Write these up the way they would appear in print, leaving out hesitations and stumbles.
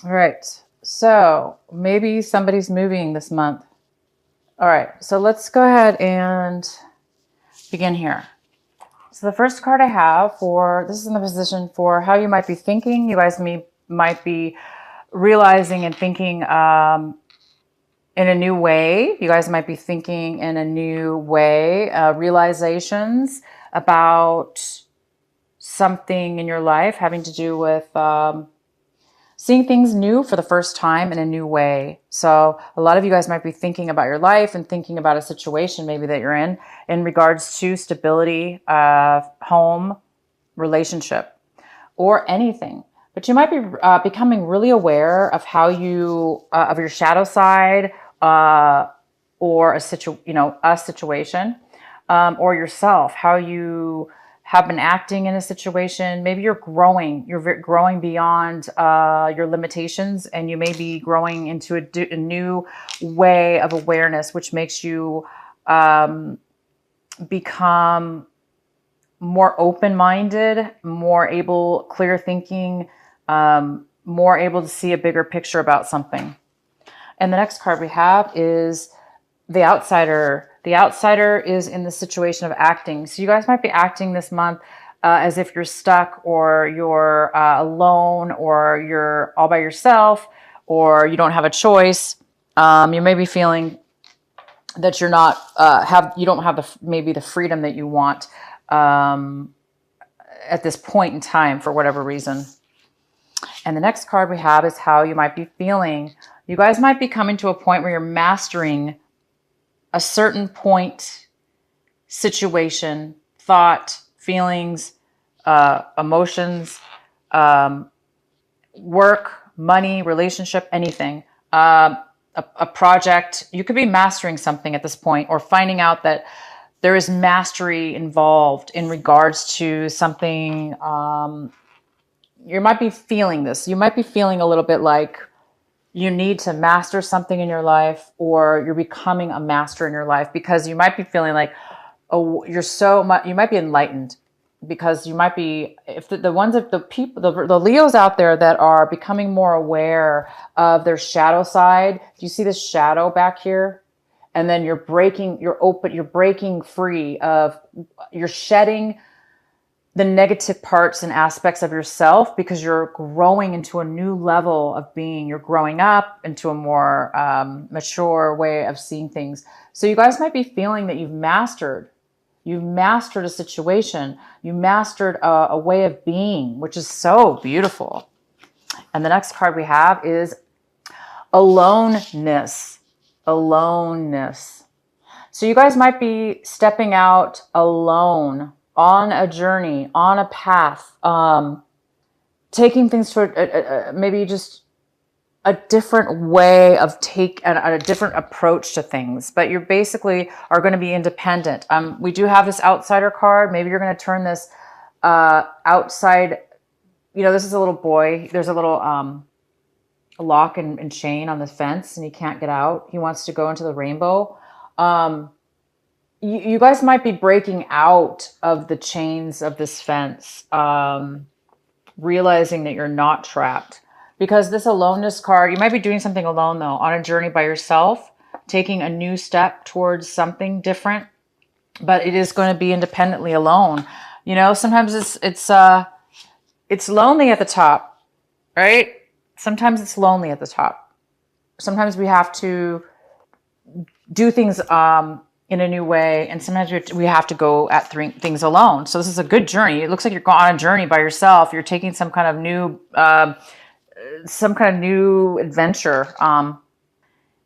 All right. So maybe somebody's moving this month. All right. So let's go ahead and begin here. So the first card I have for this is in the position for how you might be thinking. You guys might be realizing and thinking in a new way. You guys might be thinking in a new way, realizations about something in your life having to do with seeing things new for the first time in a new way. So a lot of you guys might be thinking about your life and thinking about a situation maybe that you're in regards to stability, home, relationship, or anything. But you might be becoming really aware of how you of your shadow side, or a situation, or yourself, how you have been acting in a situation. Maybe you're growing. You're growing beyond your limitations, and you may be growing into a new way of awareness, which makes you become more open-minded, more able, clear thinking, more able to see a bigger picture about something. And the next card we have is the outsider. The outsider is in the situation of acting. So you guys might be acting this month as if you're stuck, or you're alone, or you're all by yourself, or you don't have a choice. You may be feeling that you're not you don't have maybe the freedom that you want at this point in time for whatever reason. And the next card we have is how you might be feeling. You guys might be coming to a point where you're mastering a certain point, situation, thought, feelings, emotions, work, money, relationship, anything. A project. You could be mastering something at this point, or finding out that there is mastery involved in regards to something. You might be feeling this. You might be feeling a little bit like you need to master something in your life, or you're becoming a master in your life, because you might be feeling like, oh, you're so much, you might be enlightened, because you might be, if the ones of the people, the Leos out there that are becoming more aware of their shadow side. Do you see this shadow back here? And then you're breaking free of, you're shedding the negative parts and aspects of yourself, because you're growing into a new level of being. You're growing up into a more mature way of seeing things. So you guys might be feeling that you've mastered a situation. You mastered a way of being, which is so beautiful. And the next card we have is aloneness. Aloneness. So you guys might be stepping out alone on a journey, on a path, taking things for maybe just a different way of a different approach to things. But you basically are going to be independent. We do have this outsider card. Maybe you're going to turn this outside. This is a little boy. There's a little lock and chain on the fence, and he can't get out. He wants to go into the rainbow. You guys might be breaking out of the chains of this fence, realizing that you're not trapped. Because this aloneness card, you might be doing something alone, though, on a journey by yourself, taking a new step towards something different, but it is going to be independently alone. Sometimes it's lonely at the top, right? Sometimes it's lonely at the top. Sometimes we have to do things in a new way, and sometimes we have to go at things alone. So this is a good journey. It looks like you're going on a journey by yourself. You're taking some kind of new adventure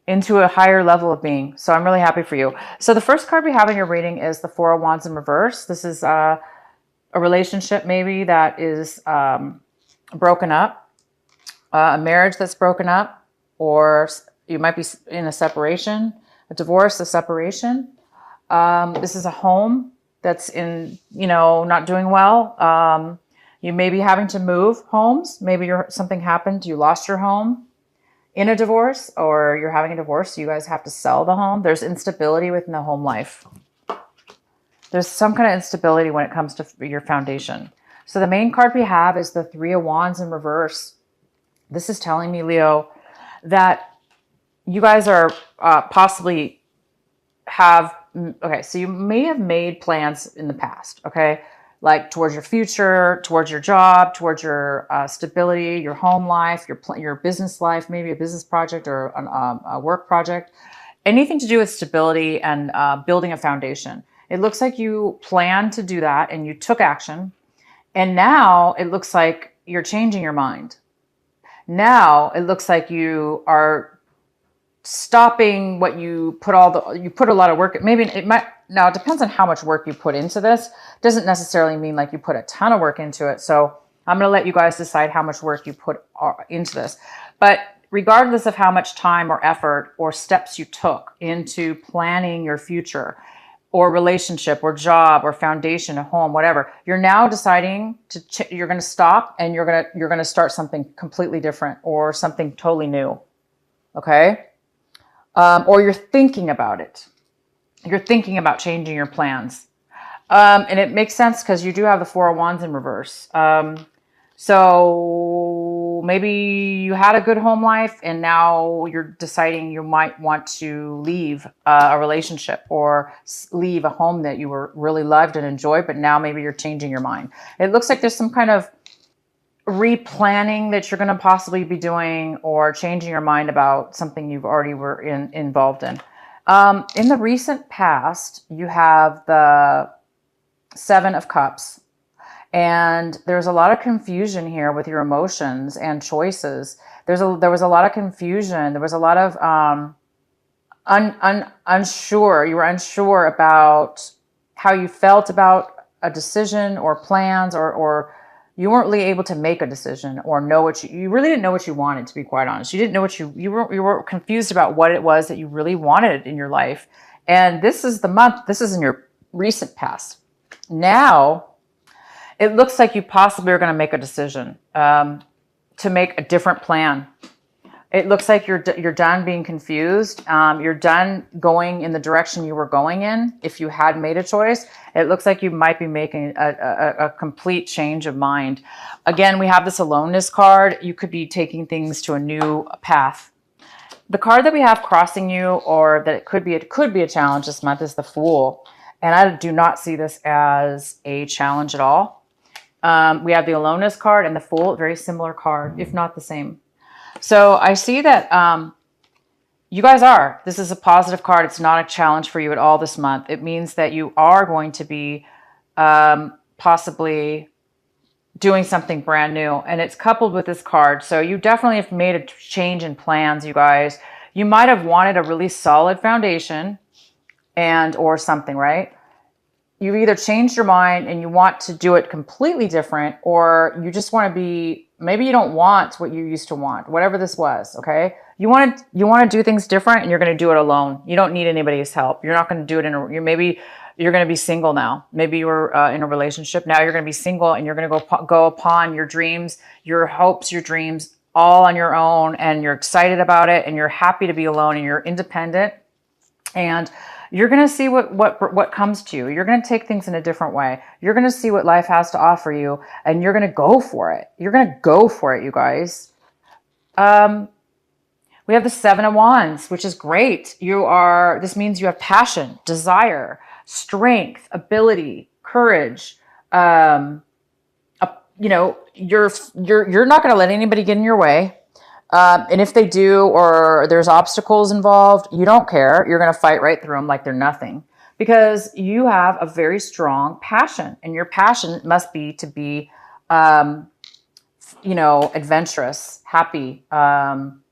into a higher level of being. So I'm really happy for you. So the first card we have in your reading is the Four of Wands in reverse. This is a relationship maybe that is broken up, a marriage that's broken up, or you might be in a separation, a divorce, a separation. This is a home that's not doing well. You may be having to move homes. Maybe something happened. You lost your home in a divorce, or you're having a divorce. So you guys have to sell the home. There's instability within the home life. There's some kind of instability when it comes to your foundation. So the main card we have is the Three of Wands in reverse. This is telling me, Leo, that you guys are possibly have, okay, so you may have made plans in the past, okay? Like towards your future, towards your job, towards your stability, your home life, your business life, maybe a business project or a work project, anything to do with stability and building a foundation. It looks like you planned to do that and you took action. And now it looks like you're changing your mind. Now it looks like you are stopping what you put you put a lot of work. Maybe it might, now it depends on how much work you put into this. Doesn't necessarily mean like you put a ton of work into it. So I'm going to let you guys decide how much work you put into this. But regardless of how much time or effort or steps you took into planning your future or relationship or job or foundation, a home, whatever, you're now deciding you're going to stop and you're going to start something completely different or something totally new. Okay. Or you're thinking about it. You're thinking about changing your plans. And it makes sense because you do have the Four of Wands in reverse. So maybe you had a good home life and now you're deciding you might want to leave a relationship or leave a home that you were really loved and enjoyed, but now maybe you're changing your mind. It looks like there's some kind of replanning that you're going to possibly be doing or changing your mind about something you've already were involved in. In the recent past, you have the Seven of Cups, and there's a lot of confusion here with your emotions and choices. There was a lot of confusion. There was a lot of unsure. You were unsure about how you felt about a decision or plans, or you weren't really able to make a decision or know what you really didn't know what you wanted, to be quite honest. You didn't know what you were confused about what it was that you really wanted in your life. And this is this is in your recent past. Now, it looks like you possibly are going to make a decision to make a different plan. It looks like you're done being confused. You're done going in the direction you were going in. If you had made a choice, it looks like you might be making a complete change of mind. Again, we have this aloneness card. You could be taking things to a new path. The card that we have crossing you, or that it could be a challenge this month, is the Fool. And I do not see this as a challenge at all. We have the aloneness card and the Fool, very similar card, if not the same. So I see that you guys this is a positive card. It's not a challenge for you at all this month. It means that you are going to be possibly doing something brand new. And it's coupled with this card. So you definitely have made a change in plans, you guys. You might have wanted a really solid foundation or something, right? You've either changed your mind and you want to do it completely different, or you just want to be, maybe you don't want what you used to want, whatever this was, okay? You want to do things different, and you're going to do it alone. You don't need anybody's help. You're not going to do it maybe you're going to be single now. Maybe you were in a relationship. Now you're going to be single, and you're going to go upon your dreams, your hopes, your dreams, all on your own, and you're excited about it, and you're happy to be alone, and you're independent, and you're going to see what comes to you. You're going to take things in a different way. You're going to see what life has to offer you, and you're going to go for it. You're going to go for it, you guys. We have the Seven of Wands, which is great. This means you have passion, desire, strength, ability, courage. You're not going to let anybody get in your way. And if they do, or there's obstacles involved, you don't care. You're going to fight right through them like they're nothing, because you have a very strong passion, and your passion must be to be, adventurous, happy,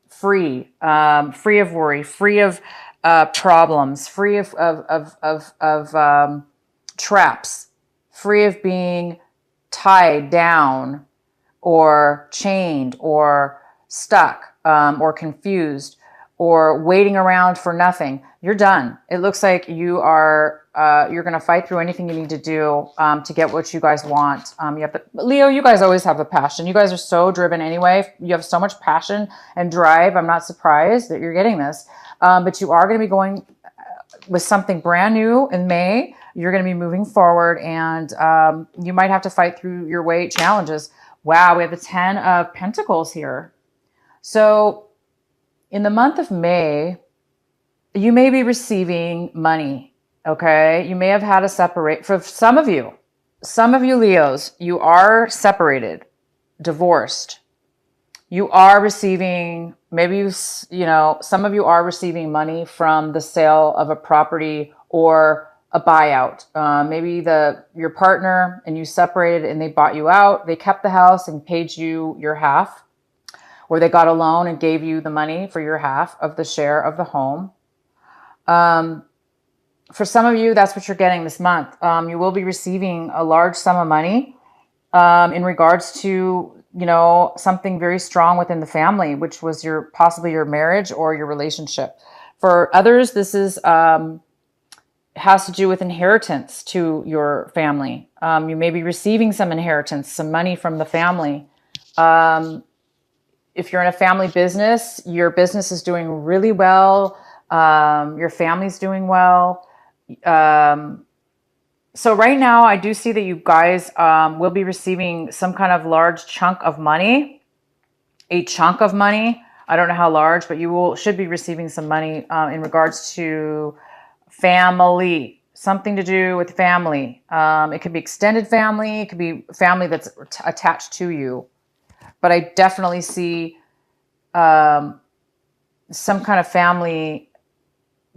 free of worry, free of problems, free of traps, free of being tied down or chained or stuck or confused or waiting around for nothing. You're done. It looks like you're going to fight through anything you need to do to get what you guys want. Leo, you guys always have the passion. You guys are so driven anyway. You have so much passion and drive. I'm not surprised that you're getting this. But you are going to be going with something brand new in May. You're going to be moving forward, and you might have to fight through your weight challenges. Wow, we have the 10 of Pentacles here. So in the month of May, you may be receiving money. Okay. You may have had a separate, for some of you Leos, you are separated, divorced. You are receiving, maybe some of you are receiving money from the sale of a property or a buyout. Maybe your partner and you separated and they bought you out. They kept the house and paid you your half, or they got a loan and gave you the money for your half of the share of the home. For some of you, that's what you're getting this month. You will be receiving a large sum of money in regards to something very strong within the family, which was possibly your marriage or your relationship. For others, this has to do with inheritance to your family. You may be receiving some inheritance, some money from the family. If you're in a family business, your business is doing really well. Your family's doing well. So right now, I do see that you guys will be receiving some kind of large chunk of money, a chunk of money. I don't know how large, but you should be receiving some money in regards to family, something to do with family. It could be extended family. It could be family that's attached to you. But I definitely see some kind of family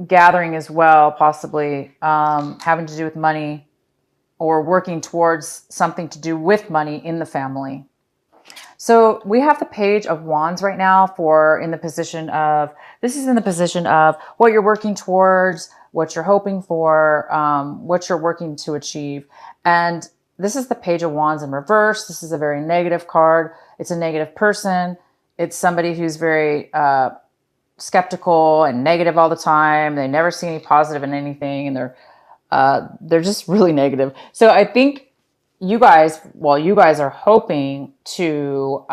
gathering as well, possibly having to do with money, or working towards something to do with money in the family. So we have the Page of Wands right now this is in the position of what you're working towards, what you're hoping for, what you're working to achieve. And this is the Page of Wands in reverse. This is a very negative card. It's a negative person. It's somebody who's very skeptical and negative all the time. They never see any positive in anything, and they're just really negative. So I think you guys are hoping to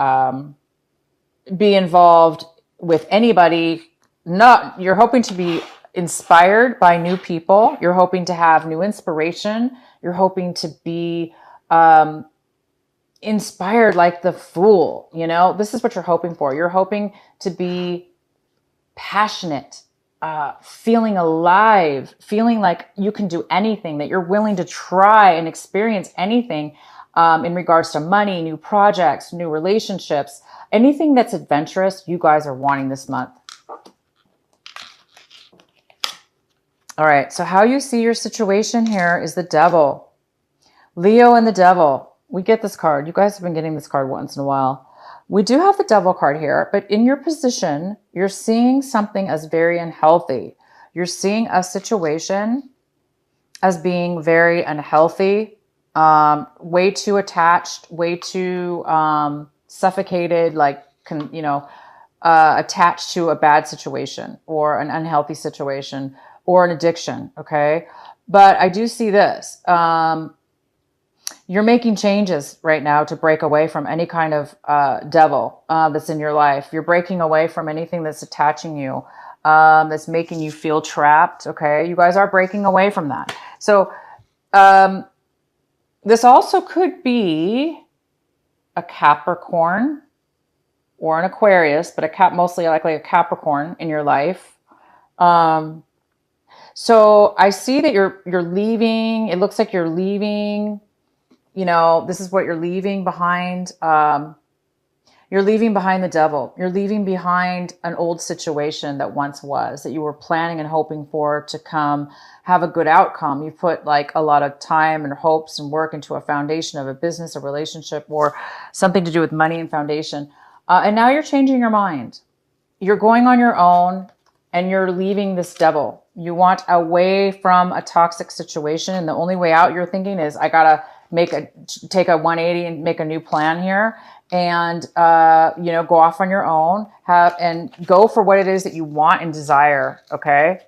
be involved with anybody. You're hoping to be inspired by new people. You're hoping to have new inspiration. You're hoping to be inspired like the Fool. This is what you're hoping for. You're hoping to be passionate, feeling alive, feeling like you can do anything, that you're willing to try and experience anything in regards to money, new projects, new relationships, anything that's adventurous, you guys are wanting this month. All right, so how you see your situation here is the Devil. Leo and the Devil. We get this card. You guys have been getting this card once in a while. We do have the Devil card here, but in your position, you're seeing something as very unhealthy. You're seeing a situation as being very unhealthy, way too attached, way too suffocated, attached to a bad situation or an unhealthy situation or an addiction, okay? But I do see this. You're making changes right now to break away from any kind of devil that's in your life. You're breaking away from anything that's attaching you, that's making you feel trapped. Okay, you guys are breaking away from that. So this also could be a Capricorn or an Aquarius, but mostly likely a Capricorn in your life. So I see that you're leaving. It looks like you're leaving. This is what you're leaving behind. You're leaving behind the Devil. You're leaving behind an old situation that once was, that you were planning and hoping for to come have a good outcome. You put a lot of time and hopes and work into a foundation of a business, a relationship, or something to do with money and foundation. And now you're changing your mind. You're going on your own and you're leaving this Devil. You want away from a toxic situation. And the only way out, you're thinking, is I got to take a 180 and make a new plan here, and go off on your own, and go for what it is that you want and desire. Okay,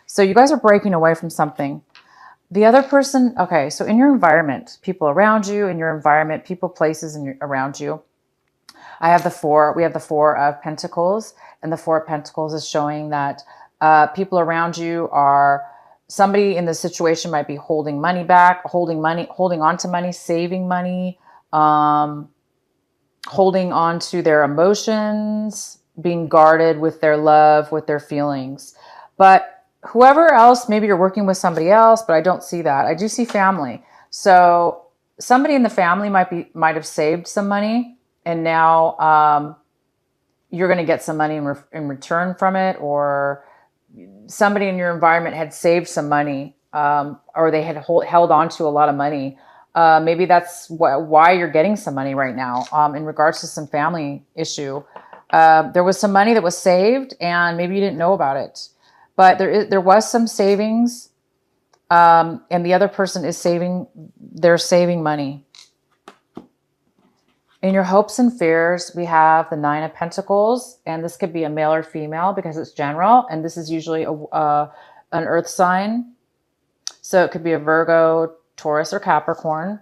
so you guys are breaking away from something. The other person, okay, so in your environment, people around you, in your environment, people, places around you. We have the Four of Pentacles, and the Four of Pentacles is showing that people around you are. Somebody in this situation might be holding money back, holding on to money, saving money, holding on to their emotions, being guarded with their love, with their feelings. But whoever else, maybe you're working with somebody else, but I don't see that. I do see family. So somebody in the family might have saved some money, and now you're going to get some money in return from it, or somebody in your environment had saved some money, or they had held on to a lot of money. Maybe that's why you're getting some money right now in regards to some family issue. There was some money that was saved, and maybe you didn't know about it, but there was some savings, and the other person is they're saving money. In your hopes and fears, we have the Nine of Pentacles, and this could be a male or female because it's general, and this is usually an earth sign. So it could be a Virgo, Taurus, or Capricorn.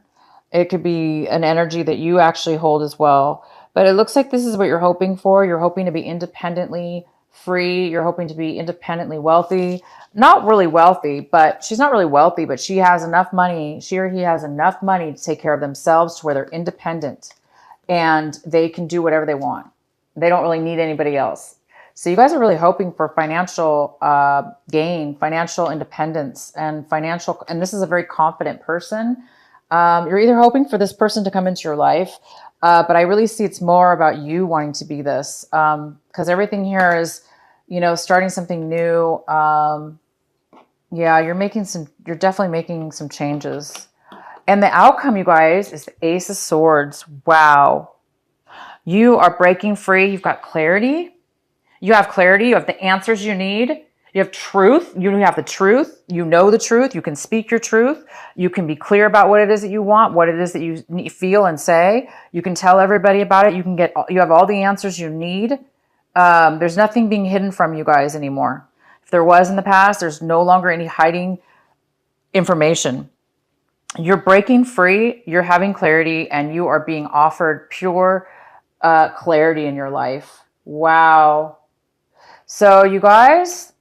It could be an energy that you actually hold as well. But it looks like this is what you're hoping for. You're hoping to be independently free. You're hoping to be independently wealthy. Not really wealthy, but she's not really wealthy, but she has enough money. She or he has enough money to take care of themselves to where they're independent and they can do whatever they want. They don't really need anybody else. So you guys are really hoping for financial gain, financial independence, and this is a very confident person. You're either hoping for this person to come into your life, but I really see it's more about you wanting to be this, because everything here is, starting something new. Yeah, you're definitely making some changes. And the outcome, you guys, is the Ace of Swords. Wow. You are breaking free. You've got clarity. You have clarity. You have the answers you need. You have truth. You have the truth. You know the truth. You can speak your truth. You can be clear about what it is that you want, what it is that you feel and say. You can tell everybody about it. You have all the answers you need. There's nothing being hidden from you guys anymore. If there was in the past, there's no longer any hiding information. You're breaking free, you're having clarity, and you are being offered pure clarity in your life. Wow. So you guys,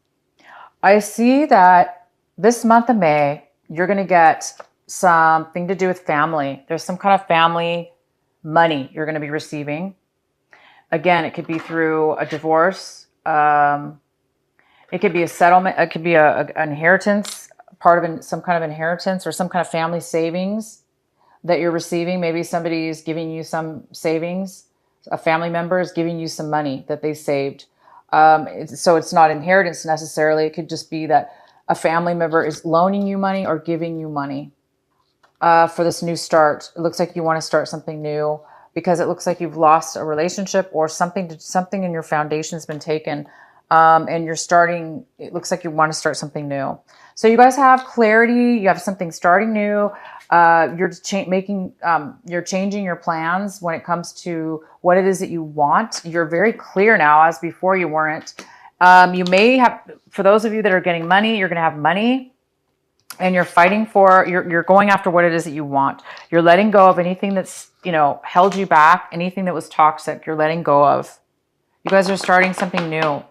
I see that this month of May, you're going to get something to do with family. There's some kind of family money you're going to be receiving. Again, it could be through a divorce. It could be a settlement. It could be an inheritance, part of some kind of inheritance or some kind of family savings that you're receiving. Maybe somebody is giving you some savings. A family member is giving you some money that they saved. So it's not inheritance necessarily. It could just be that a family member is loaning you money or giving you money for this new start. It looks like you want to start something new because it looks like you've lost a relationship or something in your foundation has been taken. And you're starting, it looks like you want to start something new. So you guys have clarity. You have something starting new. You're changing your plans when it comes to what it is that you want. You're very clear now, as before you weren't. You may have, for those of you that are getting money, you're going to have money and you're fighting for, you're going after what it is that you want. You're letting go of anything that's, held you back, anything that was toxic, you're letting go of. You guys are starting something new.